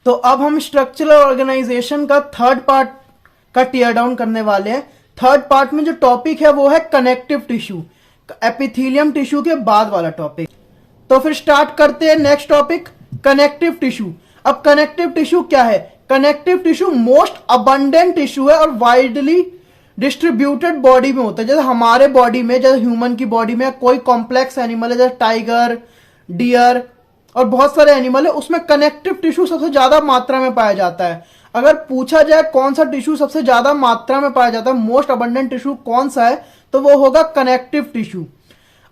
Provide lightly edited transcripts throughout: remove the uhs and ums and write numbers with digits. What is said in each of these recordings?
तो अब हम स्ट्रक्चरल ऑर्गेनाइजेशन का थर्ड पार्ट का टीयर डाउन करने वाले हैं। थर्ड पार्ट में जो टॉपिक है वो है कनेक्टिव टिश्यू, एपिथेलियम टिश्यू के बाद वाला टॉपिक। तो फिर स्टार्ट करते हैं नेक्स्ट टॉपिक, कनेक्टिव टिश्यू। अब कनेक्टिव टिश्यू क्या है? Connective tissue most abundant tissue है और वाइडली डिस्ट्रीब्यूटेड बॉडी में होता है। जैसे हमारे बॉडी में, जैसे ह्यूमन की बॉडी में कोई कॉम्प्लेक्स एनिमल है जैसे टाइगर, डियर और बहुत सारे एनिमल है, उसमें कनेक्टिव टिश्यू सबसे ज्यादा मात्रा में पाया जाता है। अगर पूछा जाए कौन सा टिश्यू सबसे ज्यादा मात्रा में पाया जाता है, मोस्ट अबंडेंट टिश्यू कौन सा है, तो वो होगा कनेक्टिव टिश्यू।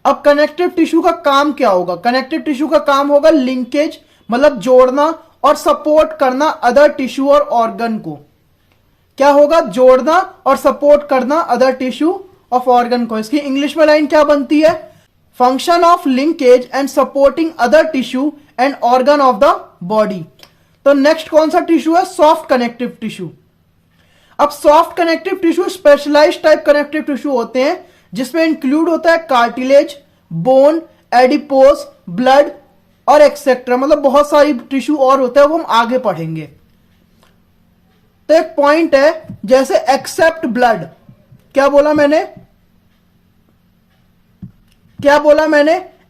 अब कनेक्टिव टिश्यू का काम क्या होगा? कनेक्टिव टिश्यू का काम होगा लिंकेज, मतलब जोड़ना और सपोर्ट करना अदर टिश्यू और ऑर्गन को। क्या होगा? जोड़ना और सपोर्ट करना अदर टिश्यू ऑफ ऑर्गन को। इसकी इंग्लिश में लाइन क्या बनती है? Function of linkage and supporting other tissue and organ of the body. तो नेक्स्ट कौन सा टिश्यू है? Soft connective tissue. अब soft connective tissue specialised type connective tissue होते हैं, जिसमें इंक्लूड होता है कार्टिलेज, बोन, एडिपोज, ब्लड और एक्सेट्रा। मतलब बहुत सारी टिश्यू और होते हैं, वो हम आगे पढ़ेंगे। तो एक पॉइंट है, जैसे एक्सेप्ट ब्लड, क्या बोला मैंने?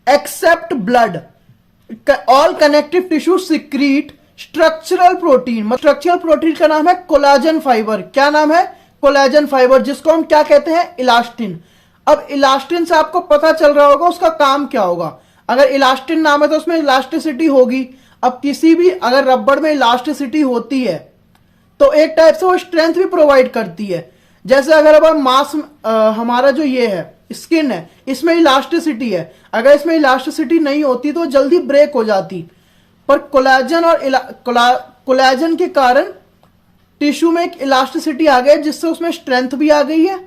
Except blood, all connective tissue secrete structural protein. Structural protein का नाम है कोलाजन फाइबर। क्या नाम है? कोलाजन फाइबर, जिसको हम क्या कहते हैं? इलास्टिन। अब इलास्टिन से आपको पता चल रहा होगा उसका काम क्या होगा। अगर इलास्टिन नाम है तो उसमें इलास्टिसिटी होगी। अब किसी भी अगर रबड़ में इलास्टिसिटी होती है तो एक टाइप से वो स्ट्रेंथ भी प्रोवाइड करती है। जैसे अगर अब मांस, हमारा जो ये है स्किन है, इसमें इलास्टिसिटी है। अगर इसमें इलास्टिसिटी नहीं होती तो जल्दी ब्रेक हो जाती, पर कोलाजन और कोलाजन के कारण टिश्यू में एक इलास्टिसिटी आ गई, जिससे उसमें स्ट्रेंथ भी आ गई है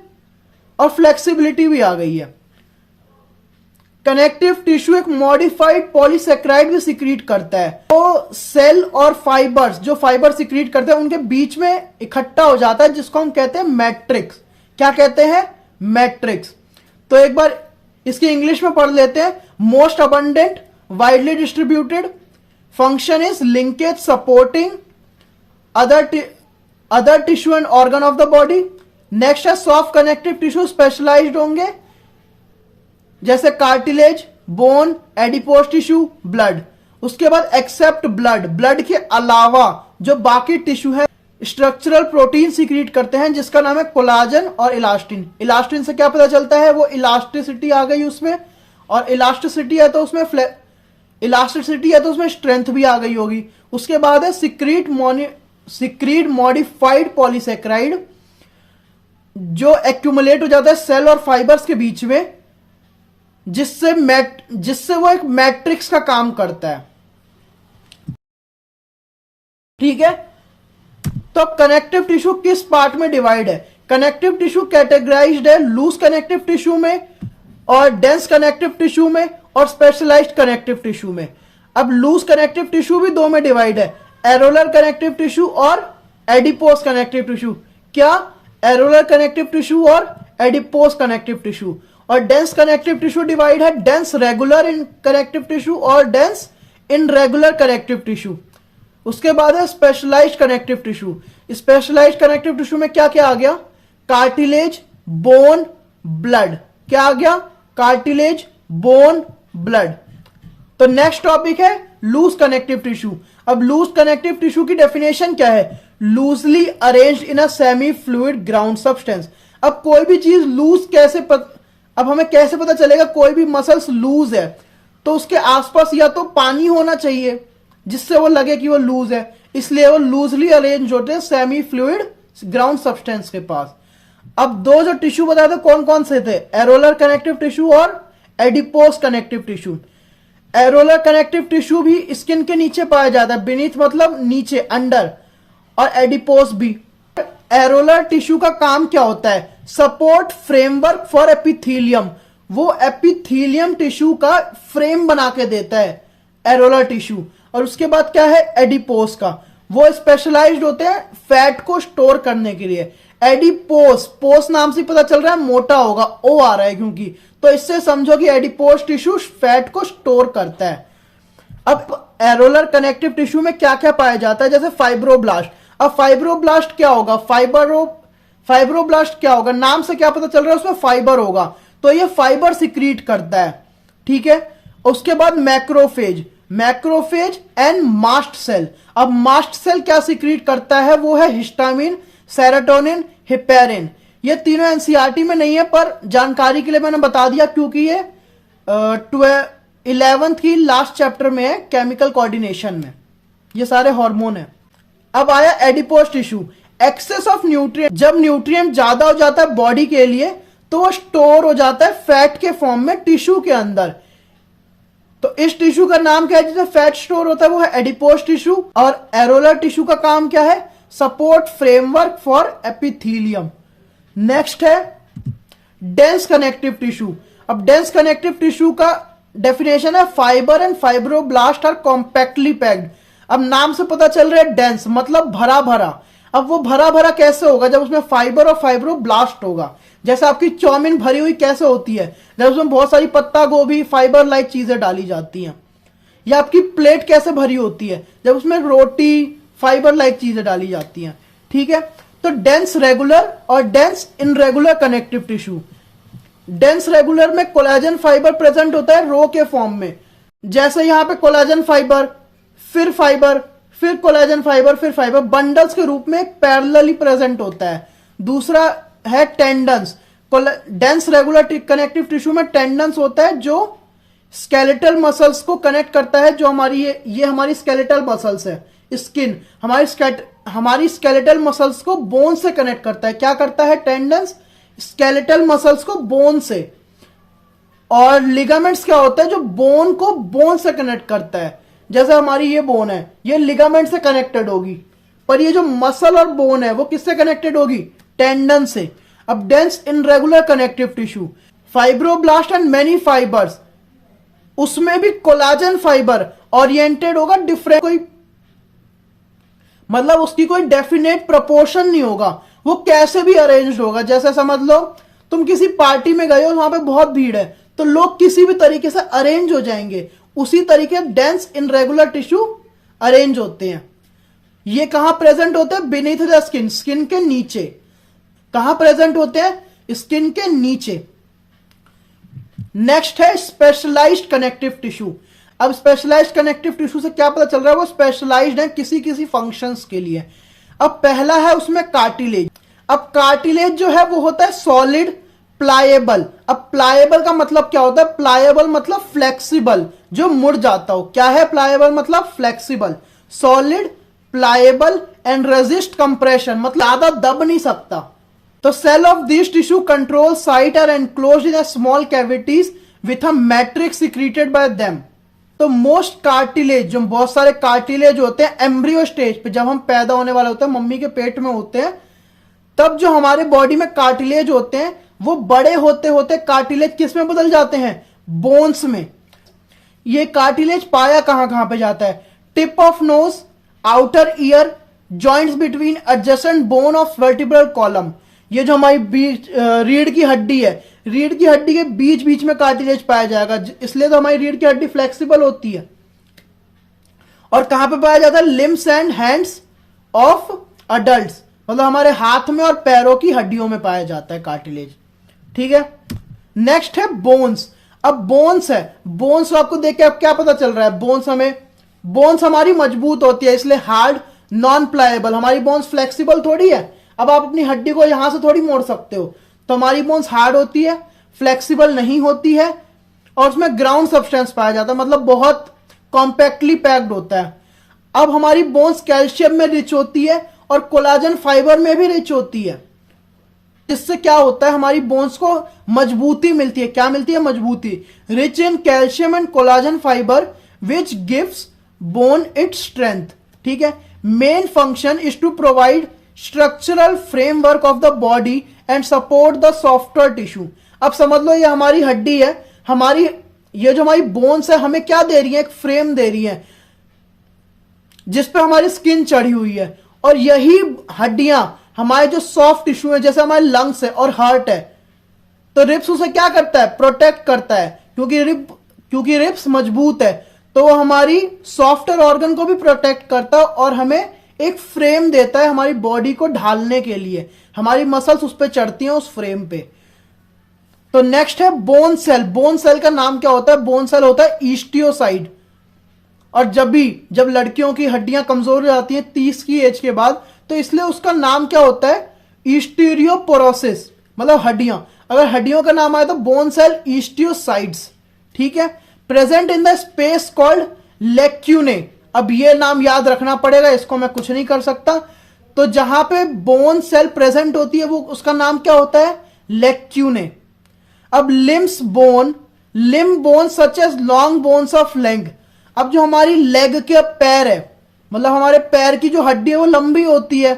और फ्लेक्सिबिलिटी भी आ गई है। कनेक्टिव टिश्यू एक मॉडिफाइड पॉलीसेक्राइड भी सिक्रीट करता है। तो सेल और फाइबर्स, जो फाइबर सिक्रीट करते हैं, उनके बीच में इकट्ठा हो जाता है, जिसको हम कहते हैं मैट्रिक्स। क्या कहते हैं? मैट्रिक्स। तो एक बार इसकी इंग्लिश में पढ़ लेते हैं। Most abundant, widely distributed, function is linkage supporting other tissue and organ of the body. Next है सॉफ्ट कनेक्टिव टिश्यू स्पेशलाइज्ड होंगे, जैसे cartilage, bone, adipose tissue, blood. उसके बाद एक्सेप्ट ब्लड, ब्लड के अलावा जो बाकी टिश्यू है स्ट्रक्चरल प्रोटीन सिक्रीट करते हैं, जिसका नाम है कोलाजन और इलास्टिन। इलास्टिन से क्या पता चलता है? वो इलास्टिसिटी आ गई उसमें, और इलास्टिसिटी है तो उसमें स्ट्रेंथ भी आ गई होगी। उसके बाद है सिक्रीट मॉडिफाइड पॉलीसेक्राइड, जो एक्यूमुलेट हो जाता है सेल और फाइबर्स के बीच में, जिससे वो एक मैट्रिक्स का काम करता है। ठीक है। तो कनेक्टिव टिश्यू किस पार्ट में डिवाइड है? कनेक्टिव टिश्यू कैटेगराइज्ड है लूज कनेक्टिव टिश्यू में और डेंस कनेक्टिव टिश्यू में और स्पेशलाइज्ड कनेक्टिव टिश्यू में। अब लूज कनेक्टिव टिश्यू भी दो में डिवाइड है, एरोलर कनेक्टिव टिश्यू और एडिपोज कनेक्टिव टिश्यू। क्या? एरोलर कनेक्टिव टिश्यू और एडिपोज कनेक्टिव टिश्यू। और डेंस कनेक्टिव टिश्यू डिवाइड है dense regular in connective tissue और डेंस इनरेगुलर कनेक्टिव टिश्यू। उसके बाद है specialised connective tissue. Specialised connective tissue में क्या क्या आ गया? Cartilage, bone, blood. क्या आ गया? Cartilage, bone, blood. तो नेक्स्ट टॉपिक है लूज कनेक्टिव टिश्यू। अब लूज कनेक्टिव टिश्यू की डेफिनेशन क्या है? Loosely arranged in a semi fluid ground substance. अब कोई भी चीज लूज अब हमें कैसे पता चलेगा कोई भी मसल्स लूज है? तो उसके आसपास या तो पानी होना चाहिए जिससे वो लगे कि वो लूज है, इसलिए वो लूजली अरेंज होते हैं सेमी फ्लूइड ग्राउंड सब्सटेंस के पास। अब दो जो टिश्यू बताए थे कौन कौन से थे? एरोलर कनेक्टिव टिश्यू और adipose connective tissue. Areolar connective tissue भी स्किन के नीचे पाया जाता है, बीनीथ मतलब नीचे, अंडर, और एडिपोज भी। एरोलर टिश्यू का काम क्या होता है? Support framework for epithelium. वो एपिथेलियम टिश्यू का फ्रेम बना के देता है एरोलर टिश्यू। और उसके बाद क्या है? एडिपोज का। वो स्पेशलाइज्ड होते हैं फैट को स्टोर करने के लिए। एडिपोज, पोज नाम से पता चल रहा है मोटा होगा, ओ आ रहा है क्योंकि, तो इससे समझो कि एडिपोज टिश्यू फैट को स्टोर करता है। अब एरोलर कनेक्टिव टिश्यू में क्या क्या पाया जाता है, जैसे फाइब्रोब्लास्ट। अब फाइब्रोब्लास्ट क्या होगा, फाइब्रोब्लास्ट क्या होगा, नाम से क्या पता चल रहा है, उसमें फाइबर होगा, तो ये फाइबर सिक्रीट करता है, ठीक है। उसके बाद macrophage, macrophage and mast cell. अब मास्ट सेल क्या सिक्रीट करता है, वो है हिस्टामिन, सेरोटोनिन, हिपेरिन। ये तीनों एनसीईआरटी में नहीं है, पर जानकारी के लिए मैंने बता दिया, क्योंकि ये 11th की लास्ट चैप्टर में है, केमिकल कोऑर्डिनेशन में, ये सारे हार्मोन है। अब आया adipose tissue, excess of nutrient. जब न्यूट्रिएंट ज्यादा हो जाता है बॉडी के लिए, तो वो स्टोर हो जाता है फैट के फॉर्म में टिश्यू के अंदर। तो इस टिश्यू का नाम क्या है, जिसमें फैट स्टोर होता है, वो है एडिपोज टिश्यू। और एरोलर टिश्यू का काम क्या है, support framework for epithelium. Next है डेंस कनेक्टिव टिश्यू। अब डेंस कनेक्टिव टिश्यू का डेफिनेशन है, fibre and fibroblast are compactly packed. अब नाम से पता चल रहा है डेंस मतलब भरा भरा। अब वो भरा भरा कैसे होगा, जब उसमें फाइबर और फाइब्रोब्लास्ट होगा। जैसे आपकी चाउमीन भरी हुई कैसे होती है, जब उसमें बहुत सारी पत्ता गोभी फाइबर लाइक चीजें डाली जाती हैं। या आपकी प्लेट कैसे भरी होती है, जब उसमें रोटी फाइबर लाइक चीजें डाली जाती हैं, ठीक है। तो डेंस रेगुलर और dense irregular connective tissue. Dense regular में कोलेजन फाइबर प्रेजेंट होता है रो के फॉर्म में, जैसे यहां पे कोलेजन फाइबर, फिर कोलेजन फाइबर, फिर फाइबर बंडल्स के रूप में पैरेलली प्रेजेंट होता है। दूसरा है tendons. Dense regular connective tissue में टेंडन्स होता है, जो स्केलेटल मसल्स को कनेक्ट करता है। जो हमारी ये हमारी स्केलेटल मसल्स है, स्किन हमारी स्केलेटल मसल्स को बोन से कनेक्ट करता है। क्या करता है टेंडन्स, स्केलेटल मसल्स को बोन से। और लिगामेंट्स क्या होता है, जो बोन को बोन से कनेक्ट करता है। जैसे हमारी ये बोन है, ये लिगामेंट से कनेक्टेड होगी, पर ये जो मसल और बोन है वो किससे कनेक्टेड होगी, टेंडन से। अब dense irregular connective tissue, fibroblast and many fibres, उसमें भी कोलाजन फाइबर ओरिएंटेड होगा, डिफरेंट कोई मतलब उसकी कोई डेफिनेट प्रोपोर्शन नहीं होगा, वो कैसे भी अरेंज होगा। जैसे समझ लो तुम किसी पार्टी में गए हो, वहां पे बहुत भीड़ है, तो लोग किसी भी तरीके से अरेंज हो जाएंगे। उसी तरीके डेंस इनरेगुलर टिश्यू अरेंज होते हैं। ये कहां प्रेजेंट होते हैं, बीनीथ द स्किन, स्किन के नीचे। कहां प्रेजेंट होते हैं, स्किन के नीचे। नेक्स्ट है स्पेशलाइज्ड कनेक्टिव टिश्यू। अब स्पेशलाइज्ड कनेक्टिव टिश्यू से क्या पता चल रहा है, वो स्पेशलाइज्ड है किसी किसी फंक्शंस के लिए। अब पहला है उसमें कार्टिलेज। अब कार्टिलेज जो है वो होता है सॉलिड प्लाएबल। अब प्लाएबल का मतलब क्या होता है, प्लाएबल मतलब फ्लेक्सिबल, जो मुड़ जाता हो। क्या है प्लाएबल मतलब flexible, solid pliable and resist compression, मतलब ज्यादा दब नहीं सकता। तो cell of this tissue chondrocytes are enclosed in a small cavities with a matrix secreted by them. तो मोस्ट कार्टिलेज, जो बहुत सारे कार्टिलेज होते हैं एम्ब्रियो स्टेज पे, जब हम पैदा होने वाले होते हैं, मम्मी के पेट में होते हैं, तब जो हमारे बॉडी में कार्टिलेज होते हैं वो बड़े होते होते कार्टिलेज किस में बदल जाते हैं, बोन्स में। ये कार्टिलेज पाया कहां कहां पे जाता है, tip of nose, outer ear, joints between adjacent bone of vertebral column. ये जो हमारी रीढ़ की हड्डी है, रीढ़ की हड्डी के बीच बीच में कार्टिलेज पाया जाएगा, इसलिए तो हमारी रीढ़ की हड्डी फ्लेक्सिबल होती है। और कहां पे पाया जाता है, limbs and hands of adults, मतलब हमारे हाथ में और पैरों की हड्डियों में पाया जाता है कार्टिलेज, ठीक है। नेक्स्ट है बोन्स। अब बोन्स है, बोन्स को आपको देख के अब क्या पता चल रहा है, बोन्स हमारी मजबूत होती है, इसलिए हार्ड नॉन प्लाएबल। हमारी बोन्स फ्लेक्सिबल थोड़ी है, अब आप अपनी हड्डी को यहां से थोड़ी मोड़ सकते हो। तो हमारी बोन्स हार्ड होती है, फ्लेक्सिबल नहीं होती है, और उसमें ग्राउंड सब्सटेंस पाया जाता है, मतलब बहुत कॉम्पैक्टली पैक्ड होता है। अब हमारी बोन्स कैल्शियम में रिच होती है और कोलाजन फाइबर में भी रिच होती है। इससे क्या होता है, हमारी बोन्स को मजबूती मिलती है। क्या मिलती है, मजबूती। Rich in calcium and collagen fibre which gives bone its strength, ठीक है। Main function is to provide structural framework of the body and support the software tissue. अब समझ लो ये हमारी हड्डी है, ये जो हमारी बोन्स है हमें क्या दे रही है, एक फ्रेम दे रही है जिसपे हमारी स्किन चढ़ी हुई है। और यही हड्डियां हमारे जो सॉफ्ट टिश्यू है, जैसे हमारे लंग्स है और हार्ट है, तो रिब्स उसे क्या करता है, प्रोटेक्ट करता है, क्योंकि रिब्स मजबूत है। तो वो हमारी सॉफ्टवेयर ऑर्गन को भी प्रोटेक्ट करता है और हमें एक फ्रेम देता है हमारी बॉडी को ढालने के लिए, हमारी मसल्स उस पर चढ़ती हैं उस फ्रेम पे। तो नेक्स्ट है बोन सेल। बोन सेल का नाम क्या होता है? बोन सेल होता है ईस्टियोसाइड। और जब लड़कियों की हड्डियां कमजोर हो जाती हैं 30 की एज के बाद, तो इसलिए उसका नाम क्या होता है? ईस्टीरियोपोरोसिस, मतलब हड्डियां। अगर हड्डियों का नाम आए तो बोन सेल ईस्टियोसाइड्स, ठीक है। Present in the space called lacunae. अब ये नाम याद रखना पड़ेगा, इसको मैं कुछ नहीं कर सकता। तो जहां पे बोन सेल प्रेजेंट होती है वो उसका नाम क्या होता है? लेक्यूने। अब limbs bone, limb bone such as long bones of leg. अब जो हमारी लेग के पैर है, मतलब हमारे पैर की जो हड्डी है वो लंबी होती है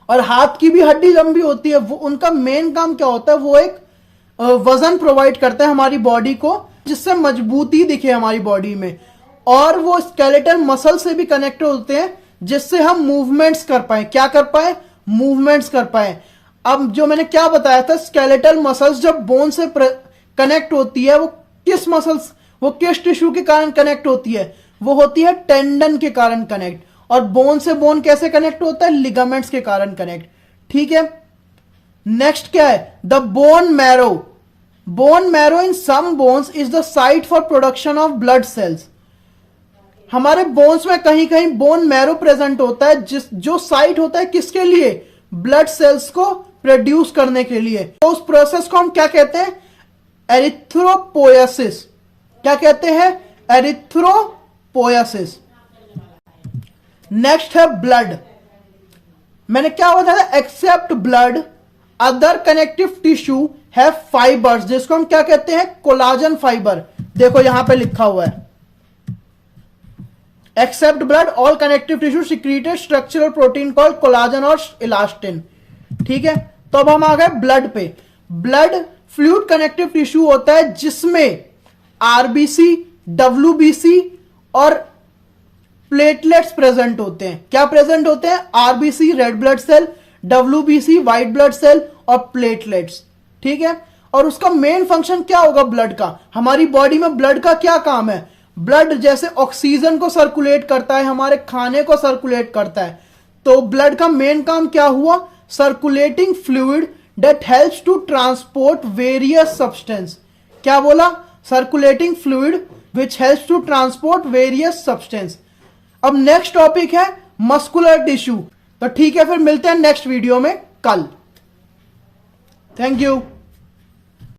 और हाथ की भी हड्डी लंबी होती है। वो उनका मेन काम क्या होता है? वो एक वजन प्रोवाइड करते हैं हमारी बॉडी को, जिससे मजबूती दिखे हमारी बॉडी में। और वो स्केलेटल मसल से भी कनेक्ट होते हैं, जिससे हम मूवमेंट्स कर पाए। क्या कर पाए? मूवमेंट्स कर पाए। अब जो मैंने क्या बताया था, स्केलेटल मसल्स जब बोन से कनेक्ट होती है, वो किस टिश्यू के कारण कनेक्ट होती है? वो होती है टेंडन के कारण कनेक्ट। और बोन से बोन कैसे कनेक्ट होता है? लिगामेंट्स के कारण कनेक्ट, ठीक है। नेक्स्ट क्या है? The bone marrow. Bone marrow in some bones is the site for production of blood cells. हमारे बोन्स में कहीं कहीं बोन मैरो प्रेजेंट होता है, जो साइट होता है किसके लिए? ब्लड सेल्स को प्रोड्यूस करने के लिए। तो उस प्रोसेस को हम क्या कहते हैं? एरिथ्रोपोएसिस। क्या कहते हैं? एरिथ्रोपोएसिस। नेक्स्ट है ब्लड। मैंने क्या बताया? Except blood other connective tissue have fibres, जिसको हम क्या कहते हैं? Collagen fibre. देखो यहां पे लिखा हुआ है, except blood all connective tissue secreted structural protein called collagen और इलास्टिन, ठीक है। तो अब हम आ गए ब्लड पे। ब्लड फ्लूइड कनेक्टिव टिश्यू होता है जिसमें आरबीसी, डब्ल्यूबीसी और प्लेटलेट्स प्रेजेंट होते हैं। क्या प्रेजेंट होते हैं? RBC red blood cell, WBC white blood cell और प्लेटलेट्स, ठीक है। और उसका मेन फंक्शन क्या होगा ब्लड का? हमारी बॉडी में ब्लड का क्या काम है? ब्लड जैसे ऑक्सीजन को सर्कुलेट करता है, हमारे खाने को सर्कुलेट करता है। तो ब्लड का मेन काम क्या हुआ? Circulating fluid that helps to transport various substance. क्या बोला? Circulating fluid which helps to transport various substance. अब नेक्स्ट टॉपिक है मस्कुलर टिश्यू। तो ठीक है, फिर मिलते हैं नेक्स्ट वीडियो में कल। Thank you.